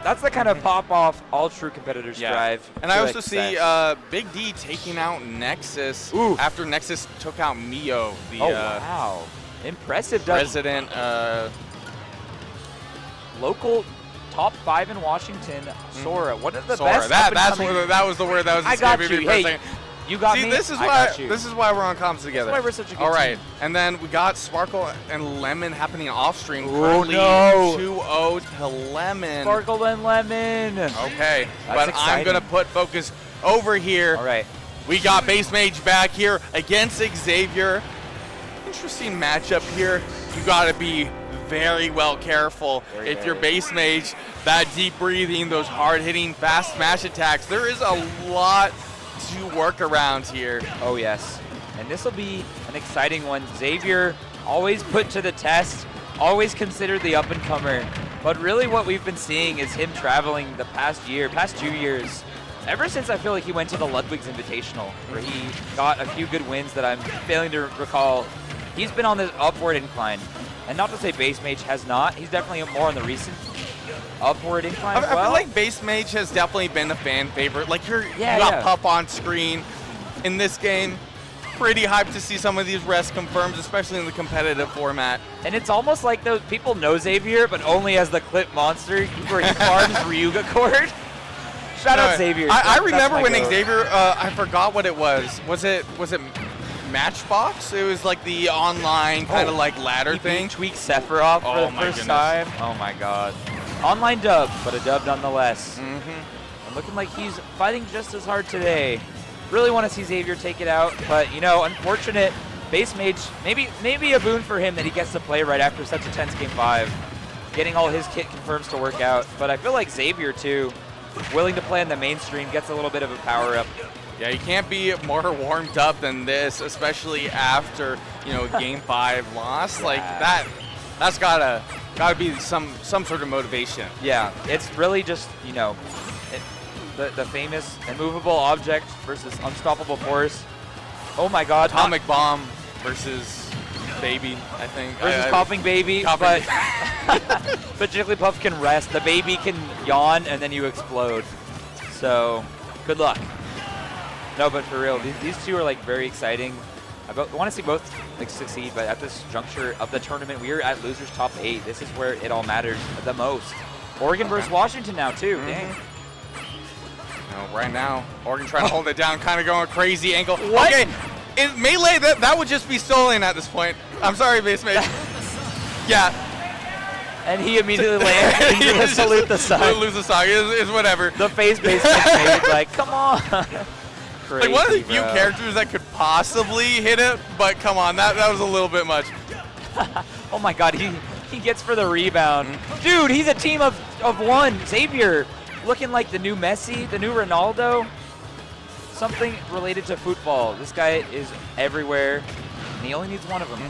That's the kind of pop-off all true competitors strive. And I also see Big D taking out Nexus after Nexus took out Mio, the wow. Impressive. president. Local top 5 in Washington, Sora. One of the Sora. best. That was the word that was escaping me for a second. You got See, me. this is why we're on comms together. That's why we're such a good All right, team. and then we got Sparkle and Lemon happening off stream. Oh, Currently no. 2-0 to Lemon. Sparkle and Lemon. Okay, That's but exciting. I'm gonna put focus over here. All right. We got BassMage back here against Xavier. Interesting matchup here. You gotta be very well careful if you're BassMage. That deep breathing, those hard-hitting, fast smash attacks. There is a lot to work around here. Oh, yes. And this will be an exciting one. Xavier, always put to the test, always considered the up-and-comer. But really what we've been seeing is him traveling the past 2 years. Ever since I feel like he went to the Ludwig's Invitational, where he got a few good wins that I'm failing to recall. He's been on this upward incline. And not to say BassMage has not. He's definitely more on the recent upward incline as well. I feel like BassMage has definitely been a fan favorite. Like you got Pup on screen in this game. Pretty hyped to see some of these rest confirms, especially in the competitive format. And it's almost like those people know Xavier, but only as the clip monster where he farms Ryuga cord. Shout out Xavier. I remember when Xavier, I forgot what it was. Was it Matchbox? It was like the online kind of like ladder thing. Tweak Sephiroth for the first time. Oh my god. Online dub, but a dub nonetheless. And looking like he's fighting just as hard today. Really want to see Xavier take it out, but you know, unfortunate. BassMage, maybe a boon for him that he gets to play right after such a tense game 5. Getting all his kit confirms to work out, but I feel like Xavier too, willing to play in the mainstream, gets a little bit of a power up. Yeah, you can't be more warmed up than this, especially after, you know, game 5 loss. Like that's gotta be some sort of motivation. Yeah, it's really just, you know, the famous immovable object versus unstoppable force. Oh my god. Atomic Bomb versus Baby, I think. Versus Coughing Baby, but Jigglypuff can rest. The Baby can yawn and then you explode. So, good luck. No, but for real, these two are like very exciting. I want to see both like succeed, but at this juncture of the tournament, we are at losers top 8. This is where it all matters the most. Oregon versus Washington now too. Dang. No, right now, Oregon trying to hold it down, kind of going crazy angle. What? Okay, in Melee, that would just be stolen at this point. I'm sorry, BassMage. Yeah. And he immediately lands into the salute the sun. Lose the song, is whatever. The face BassMage made, like, come on. Crazy, like one of the few characters that could possibly hit it, but come on, that was a little bit much. Oh my god, he gets for the rebound. Dude, he's a team of one. Xavier, looking like the new Messi, the new Ronaldo. Something related to football. This guy is everywhere, and he only needs one of them.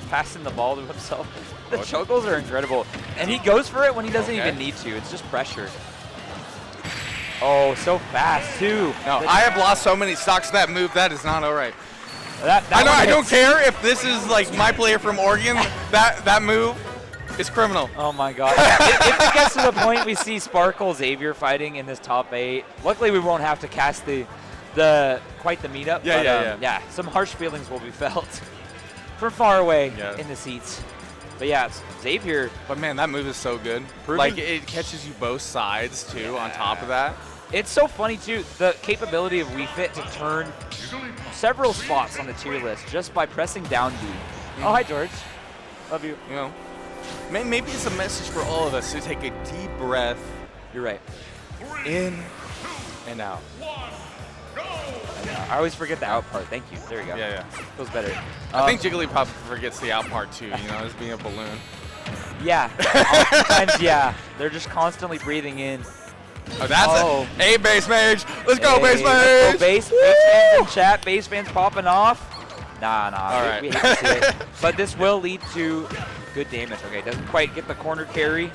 Passing the ball to himself. The chuckles are incredible. And he goes for it when he doesn't even need to. It's just pressure. Oh, so fast, too. No, I have lost so many stocks to that move. That is not all right. I don't care if this is like my player from Oregon. That move is criminal. Oh, my God. If it gets to the point we see Sparkle Xavier fighting in this top 8, luckily we won't have to cast quite the meetup. Yeah, some harsh feelings will be felt from far away in the seats. But yeah, it's Xavier. But man, that move is so good. Like it catches you both sides too. On top of that, it's so funny too. The capability of Wii Fit to turn several spots on the tier list just by pressing down B. Oh, hi George. Love you. You know, maybe it's a message for all of us to take a deep breath. You're right. In and out. I always forget the out part. Thank you. There you go. Yeah. Feels better. I think Jigglypuff forgets the out part too, you know, as being a balloon. Yeah. Oftentimes, yeah. They're just constantly breathing in. Oh, that's it. Hey, BassMage. Let's go, BassMage. Bass fans in chat. Bass fans popping off. Nah. All right. We hate to see it. But this will lead to good damage. Okay, doesn't quite get the corner carry.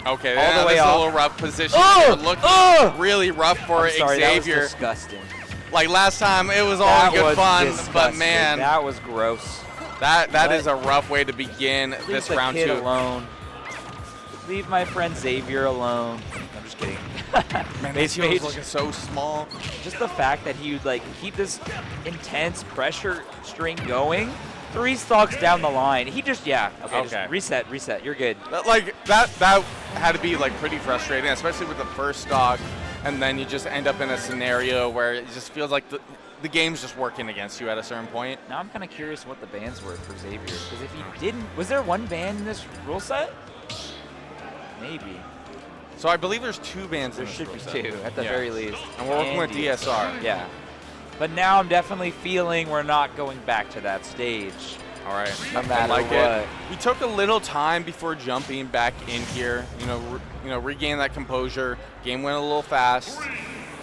Okay, all the way off. A little rough position. Looking really rough for Xavier. That was disgusting. Like last time, it was all good fun, disgusting. But man, that was gross. That is a rough way to begin this round 2. Alone. Leave my friend Xavier alone. I'm just kidding. Man, this BassMage, heel's looking so small. just the fact that he would like keep this intense pressure string going. 3 stocks down the line. He just, okay. Just reset. You're good. That had to be like pretty frustrating, especially with the first stock, and then you just end up in a scenario where it just feels like the game's just working against you at a certain point. Now I'm kind of curious what the bans were for Xavier, because if he didn't, was there 1 ban in this rule set? Maybe. So I believe there's 2 bans. There in this should rule be set. 2 at the very least. And we're working with DSR. Yeah. But now I'm definitely feeling we're not going back to that stage. All right. No matter like what. it. We took a little time before jumping back in here. Regain that composure. Game went a little fast.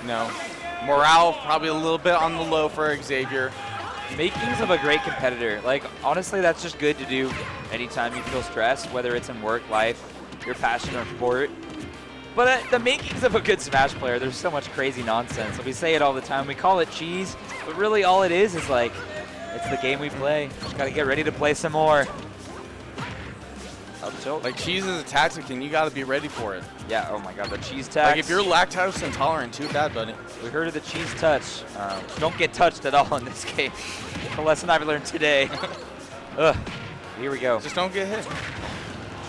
Morale probably a little bit on the low for Xavier. Makings of a great competitor. Like, honestly, that's just good to do anytime you feel stressed, whether it's in work, life, your passion, or sport. But the makings of a good Smash player, there's so much crazy nonsense. We say it all the time. We call it cheese, but really all it is like, it's the game we play. Just got to get ready to play some more. Up tilt. Like, cheese is a tactic, and you got to be ready for it. Yeah, oh my god, the cheese tax. Like, if you're lactose intolerant, too bad, buddy. We heard of the cheese touch. Don't get touched at all in this game. The lesson I've learned today. Ugh. Here we go. Just don't get hit.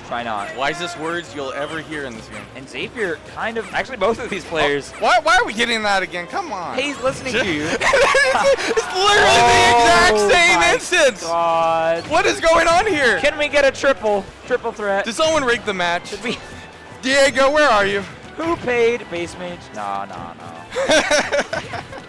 Try not. Wisest words you'll ever hear in this game. And Xavier actually both of these players. Why are we getting that again? Come on. Hey, he's listening to you. It's literally the exact same my instance. God. What is going on here? Can we get a triple threat? Did someone rig the match? Should we? Diego, where are you? Who paid BassMage? No.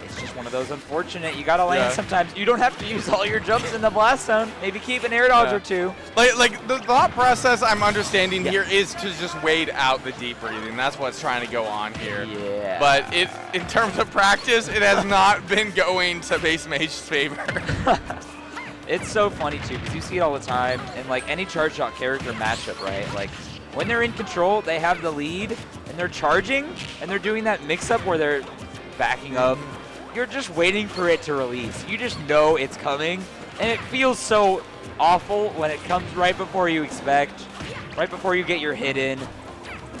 It's just one of those unfortunate. You gotta land sometimes. You don't have to use all your jumps in the blast zone. Maybe keep an air dodge or 2. Like the thought process I'm understanding here is to just wait out the deep breathing. That's what's trying to go on here. Yeah. But in terms of practice, it has not been going to BassMage's favor. It's so funny too, because you see it all the time in like any charge shot character matchup, right? Like when they're in control, they have the lead, and they're charging, and they're doing that mix-up where they're backing up. You're just waiting for it to release. You just know it's coming, and it feels so awful when it comes right before you expect, right before you get your hit in.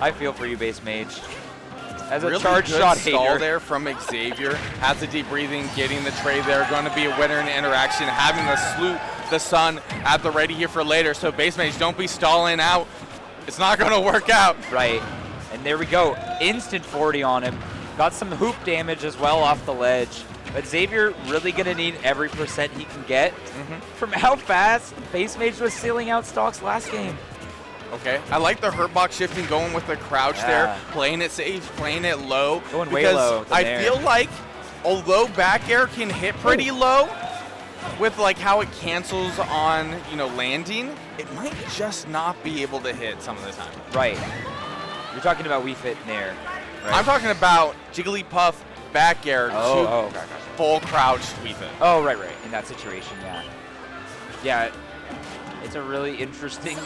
I feel for you, BassMage. As a really charge good shot stall hater. there from Xavier. Has the deep breathing, getting the trade there. Going to be a winner in the interaction. Having the salute the sun at the ready here for later. So BassMage, don't be stalling out. It's not going to work out. Right. And there we go. Instant 40 on him. Got some hoop damage as well off the ledge. But Xavier really going to need every percent he can get from how fast BassMage was sealing out stocks last game. Okay, I like the hurt box shifting, going with the crouch there, playing it safe, playing it low. Going way low. I feel like, although back air can hit pretty low, with like how it cancels on, landing, it might just not be able to hit some of the time. Right. You're talking about Wii Fit Nair. Right? I'm talking about Jigglypuff back air to gotcha. full crouch Wii Fit. Oh, right. In that situation, yeah. Yeah, it's a really interesting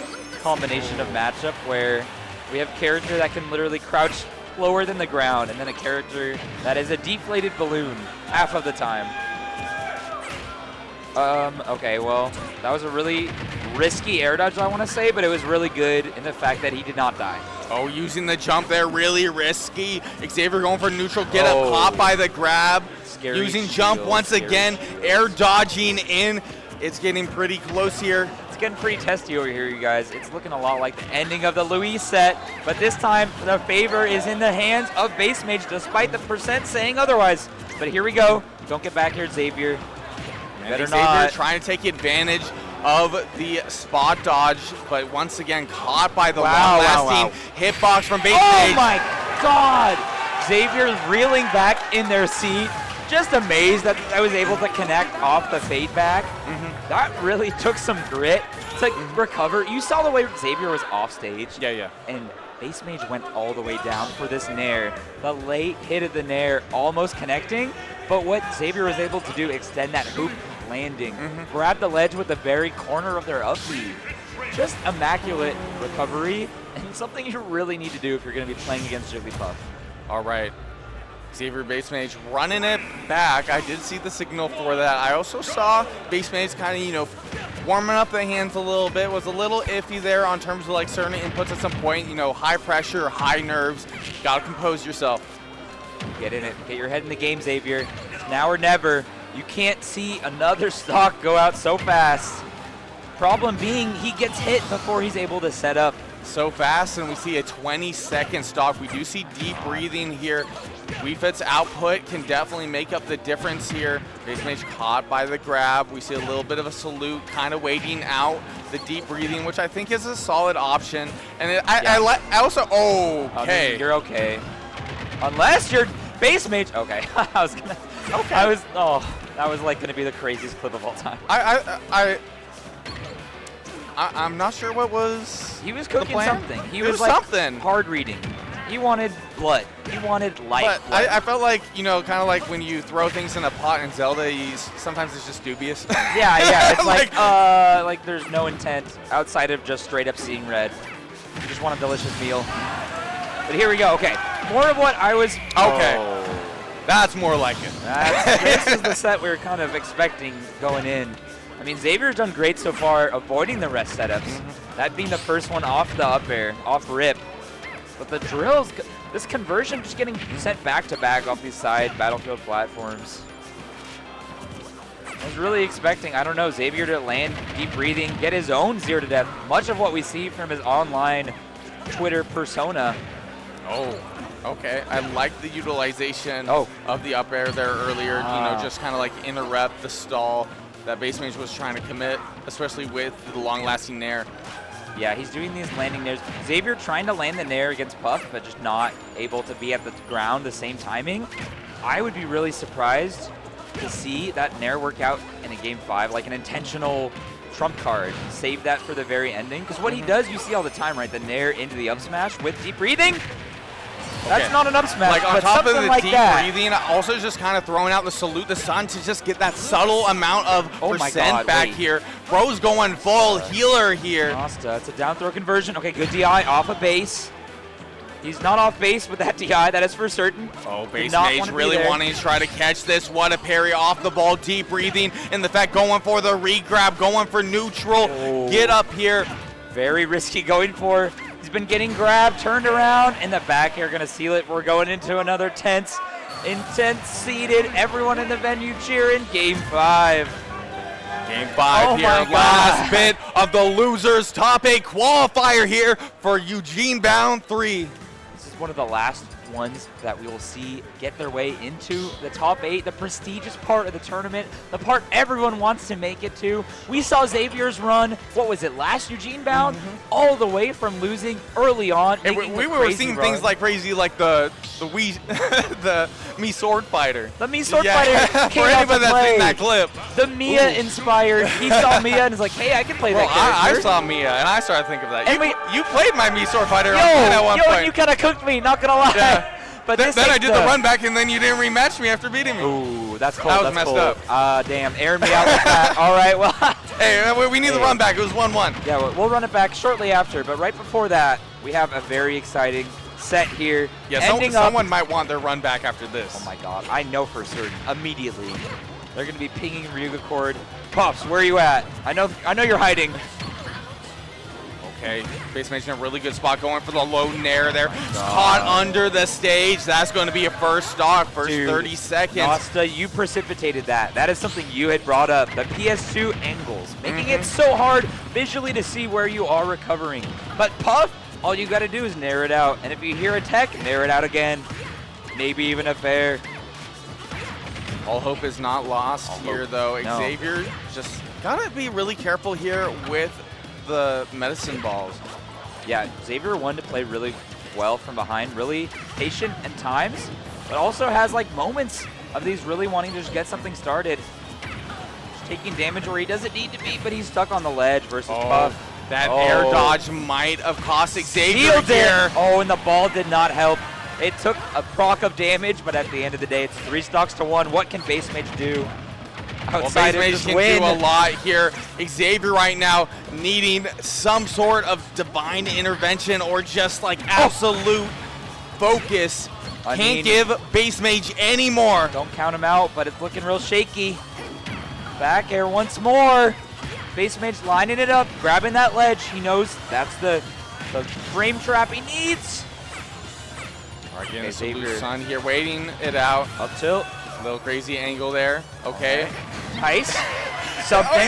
combination of matchup where we have character that can literally crouch lower than the ground, and then a character that is a deflated balloon half of the time. Okay, well, that was a really risky air dodge, I want to say, but it was really good in the fact that he did not die. Oh, using the jump there, really risky. Xavier going for neutral, get up, caught by the grab. Scary using shield, jump once scary again, shield. air dodging in. It's getting pretty close here. It's getting pretty testy over here, you guys. It's looking a lot like the ending of the Louis set, but this time the favor is in the hands of BassMage, despite the percent saying otherwise. But here we go. Don't get back here, Xavier. Better Xavier not. trying to take advantage of the spot dodge, but once again caught by the long-lasting hitbox from BassMage. Oh my God! Xavier's reeling back in their seat. Just amazed that I was able to connect off the fade back. That really took some grit to recover. You saw the way Xavier was off stage. Yeah. And BassMage went all the way down for this Nair. The late hit of the Nair almost connecting, but what Xavier was able to do, extend that hoop landing, grab the ledge with the very corner of their up B. Just immaculate recovery, and something you really need to do if you're going to be playing against Jigglypuff. All right. Xavier BassMage running it back. I did see the signal for that. I also saw BassMage kind of, warming up the hands a little bit, was a little iffy there on terms of like certain inputs at some point. You know, high pressure, high nerves. Gotta compose yourself. Get in it. Get your head in the game, Xavier. It's now or never. You can't see another stock go out so fast. Problem being, he gets hit before he's able to set up. So fast, and we see a 20-second stock. We do see deep breathing here. WeFit's output can definitely make up the difference here. BassMage caught by the grab. We see a little bit of a salute, kind of waiting out the deep breathing, which I think is a solid option. And I also, okay. I mean, you're okay. Unless you're BassMage. Okay. I was gonna. Okay. That was like gonna be the craziest clip of all time. I'm not sure what was. He was cooking something. He was like something. Hard reading. He wanted blood. He wanted life. But I felt like, you know, kind of like when you throw things in a pot in Zelda, sometimes it's just dubious. Yeah. It's like there's no intent outside of just straight up seeing red. You just want a delicious meal. But here we go. Okay, more of what I was. Okay, that's more like it. This is the set we were kind of expecting going in. I mean, Xavier's done great so far avoiding the rest setups. That being the first one off the up air, off rip. But the drills, this conversion just getting sent back to back off these side battlefield platforms. I was really expecting, I don't know, Xavier to land deep breathing, get his own 0 to death. Much of what we see from his online Twitter persona. Oh, okay. I like the utilization of the up air there earlier. You know, just kind of like interrupt the stall that BassMage was trying to commit, especially with the long-lasting nair. Yeah, he's doing these landing nairs. Xavier trying to land the nair against Puff, but just not able to be at the ground the same timing. I would be really surprised to see that nair work out in a game 5, like an intentional trump card. Save that for the very ending. Because what he does, you see all the time, right? The nair into the up smash with deep breathing. That's not an up smash, like on but top of the like deep that. breathing, also just kind of throwing out the salute the sun to just get that subtle amount of percent back here. Bro's going full healer here. Asta, it's a down throw conversion. Okay, good DI off of base. He's not off base with that DI, that is for certain. Oh, BassMage really wanting to try to catch this. What a parry off the ball, deep breathing, and the fact going for the re-grab, going for neutral. Get up here. Very risky going for. He's been getting grabbed, turned around, and the back air gonna seal it. We're going into another intense seated. Everyone in the venue cheering. Game 5. Game 5 here. Last bit of the losers top 8 qualifier here for EugeneBound 3. This is one of the last ones that we will see get their way into the top 8, the prestigious part of the tournament, the part everyone wants to make it to. We saw Xavier's run, what was it, last EugeneBound? All the way from losing early on. And we were seeing things like crazy, like the Mii Sword Fighter. The Mii Sword Fighter for anybody that's seen that clip. The Mia inspired. He saw Mia and is like, hey, I can play that character. I saw Mia and I started thinking of that. You played my Mii Sword Fighter at one point. And you kind of cooked me, not gonna lie. Yeah. But then I did the run back, and then you didn't rematch me after beating me. Ooh, that's cold. That was messed up. Damn, airing me out like that. All right, well. Hey, we need the run back. It was 1-1. Yeah, we'll run it back shortly after. But right before that, we have a very exciting set here. Yeah, someone might want their run back after this. Oh my God, I know for certain. Immediately, they're going to be pinging Ryuga Cord. Puffs, where are you at? I know you're hiding. Okay, BassMage in a really good spot, going for the low nair there. Caught under the stage. That's going to be a first stock, first 30 seconds. Asta, you precipitated that. That is something you had brought up. The PS2 angles, making it so hard visually to see where you are recovering. But Puff, all you got to do is nair it out. And if you hear a tech, nair it out again. Maybe even a fair. All hope is not lost here, though. No. Xavier just got to be really careful here with the medicine balls. Yeah, Xavier wanted to play really well from behind, really patient at times, but also has like moments of these really wanting to just get something started. Just taking damage where he doesn't need to be, but he's stuck on the ledge versus Puff. That air dodge might have cost Xavier here. Oh, and the ball did not help. It took a proc of damage, but at the end of the day, it's 3 stocks to 1. What can BassMage do? Outside BassMage can do a lot here. Xavier right now needing some sort of divine intervention or just like absolute focus. Can't give BassMage any more. Don't count him out, but it's looking real shaky. Back air once more. BassMage lining it up, grabbing that ledge. He knows that's the frame trap he needs. All right, getting Okay, the Xavier. sun here, waiting it out. Up tilt. Little crazy angle there. Okay. Nice. Something.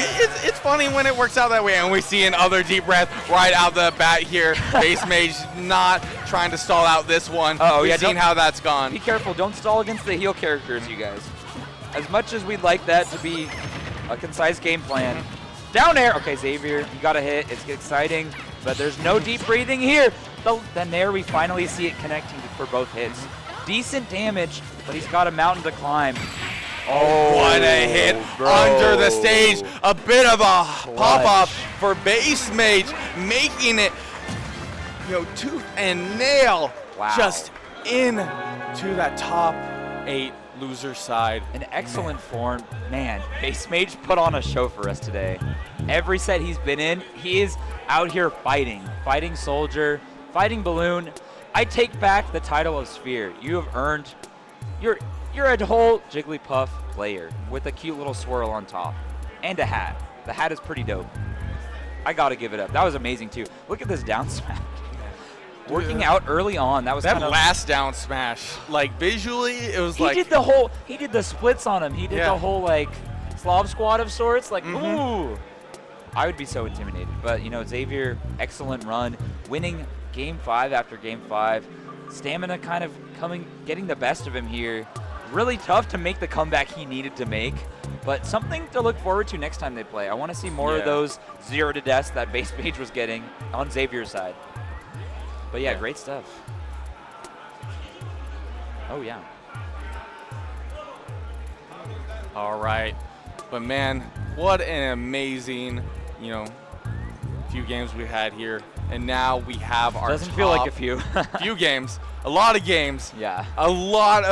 It's funny when it works out that way, and we see another deep breath right out the bat here. BassMage not trying to stall out this one. Uh-oh, We've yeah, seen don't- how that's gone. Be careful. Don't stall against the heal characters, you guys. As much as we'd like that to be a concise game plan. Down air. Okay, Xavier, you got a hit. It's exciting, but there's no deep breathing here. Then there we finally see it connecting for both hits. Decent damage, but he's got a mountain to climb. Oh, what a hit bro. under the stage. A bit of a pop-off Clutch. for BassMage, making it, tooth and nail. Wow. Just into that top 8 loser side. An excellent form. Man, BassMage put on a show for us today. Every set he's been in, he is out here fighting. Fighting Soldier, fighting Balloon. I take back the title of Sphere. You have earned, you're a whole Jigglypuff player with a cute little swirl on top and a hat. The hat is pretty dope. I gotta give it up. That was amazing too. Look at this down smash. Working out early on, that was That kind of last down smash, like visually, it was he like did the splits on him. He did the whole like Slav squad of sorts. Like, ooh. I would be so intimidated. But Xavier, excellent run, winning game 5 after game 5. Stamina kind of getting the best of him here. Really tough to make the comeback he needed to make, but something to look forward to next time they play. I want to see more of those 0 to deaths that BassMage was getting on Xavier's side. But yeah, great stuff. Oh yeah. all right. But man, what an amazing, few games we had here. And now we have our Doesn't feel like a few. few games, a lot of games, Yeah. a lot of